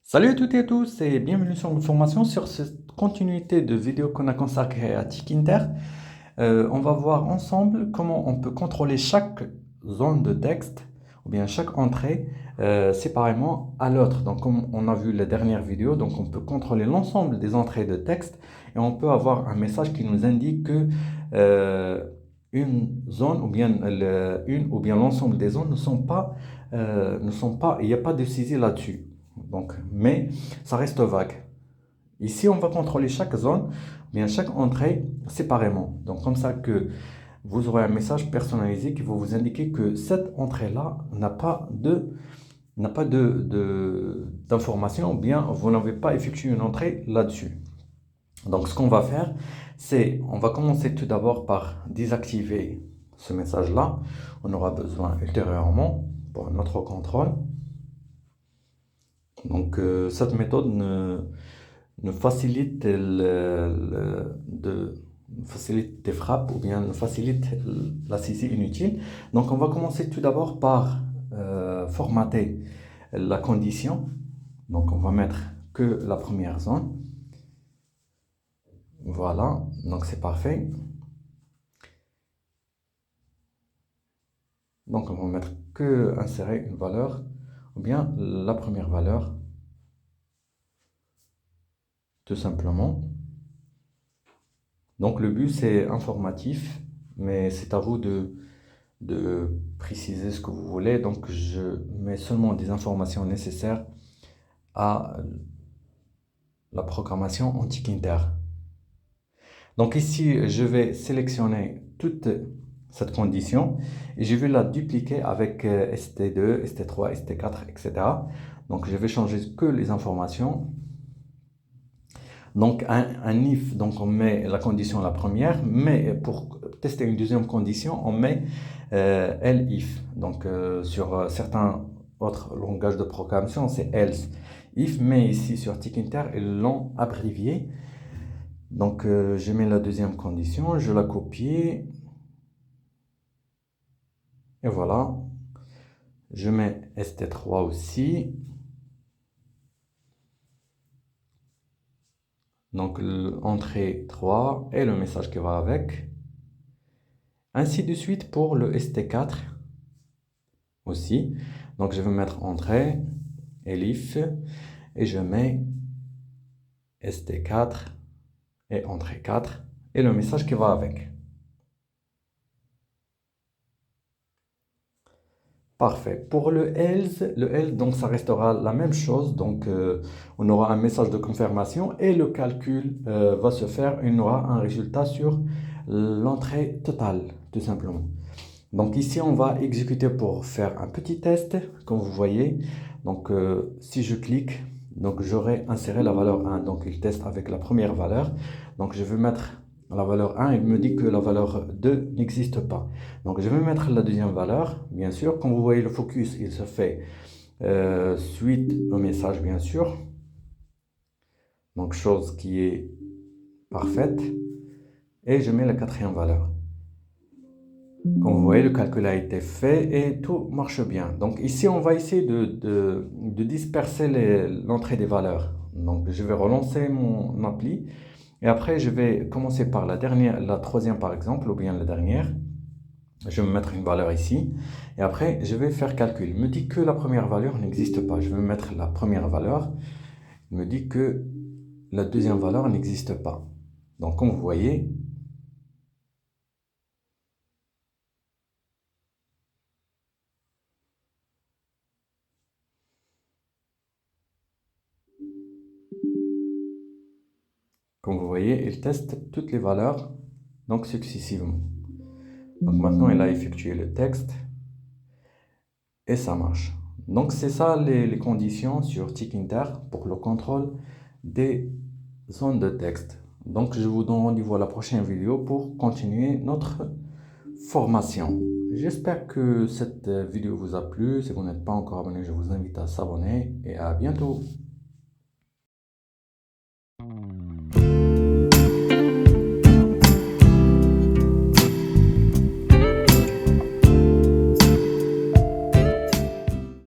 Salut à toutes et à tous et bienvenue sur une formation sur cette continuité de vidéos qu'on a consacrée à Tikinter. On va voir ensemble comment on peut contrôler chaque zone de texte ou bien chaque entrée séparément à l'autre. Donc comme on a vu la dernière vidéo, donc on peut contrôler l'ensemble des entrées de texte et on peut avoir un message qui nous indique que euh, une zone ou bien une ou bien l'ensemble des zones il n'y a pas de saisie là-dessus. Donc, mais ça reste vague. Ici, on va contrôler chaque zone, bien chaque entrée séparément. Donc, comme ça que vous aurez un message personnalisé qui va vous indiquer que cette entrée-là n'a pas d'information, ou bien vous n'avez pas effectué une entrée là-dessus. Donc, ce qu'on va faire, c'est, on va commencer tout d'abord par désactiver ce message-là. On aura besoin ultérieurement pour notre contrôle. Donc, cette méthode ne facilite, facilite des frappes ou bien ne facilite la saisie inutile. Donc, on va commencer tout d'abord par formater la condition. Donc, on va mettre que la première zone. Voilà, donc c'est parfait. Donc, on va mettre que insérer une valeur ou bien la première valeur, tout simplement. Donc, le but, c'est informatif, mais c'est à vous de préciser ce que vous voulez. Donc, je mets seulement des informations nécessaires à la programmation anti-Kinter. Donc ici, je vais sélectionner toute cette condition et je vais la dupliquer avec ST2, ST3, ST4, etc. Donc, je vais changer que les informations. Donc, un if, donc on met la condition la première, mais pour tester une deuxième condition, on met elif. Donc, sur certains autres langages de programmation, c'est else. If, mais ici sur Tikinter, ils l'ont abrévié. Donc, je mets la deuxième condition, je la copie, et voilà. Je mets ST3 aussi. Donc, entrée 3 et le message qui va avec. Ainsi de suite pour le ST4 aussi. Donc, je vais mettre entrée, elif, et je mets ST4 et entrée 4 et le message qui va avec. Parfait. Pour le else, donc ça restera la même chose. Donc, on aura un message de confirmation et le calcul va se faire. Il y aura un résultat sur l'entrée totale, tout simplement. Donc ici, on va exécuter pour faire un petit test, comme vous voyez. Donc, si je clique, donc j'aurai inséré la valeur 1. Donc, il teste avec la première valeur. Donc, je vais mettre la valeur 1. Il me dit que la valeur 2 n'existe pas. Donc, je vais mettre la deuxième valeur, bien sûr. Comme vous voyez, le focus, il se fait suite au message, bien sûr. Donc, chose qui est parfaite. Et je mets la quatrième valeur. Comme vous voyez, le calcul a été fait et tout marche bien. Donc ici, on va essayer de disperser l'entrée des valeurs. Donc je vais relancer mon appli et après je vais commencer par la dernière, la troisième par exemple, ou bien la dernière. Je vais mettre une valeur ici et après je vais faire calcul. Il me dit que la première valeur n'existe pas. Je vais mettre la première valeur. Il me dit que la deuxième valeur n'existe pas. Donc comme vous voyez, il teste toutes les valeurs donc successivement. Donc maintenant, il a effectué le texte et ça marche. Donc c'est ça les conditions sur Tikinter pour le contrôle des zones de texte. Donc je vous donne rendez-vous à la prochaine vidéo pour continuer notre formation. J'espère que cette vidéo vous a plu. Si vous n'êtes pas encore abonné, je vous invite à s'abonner et à bientôt.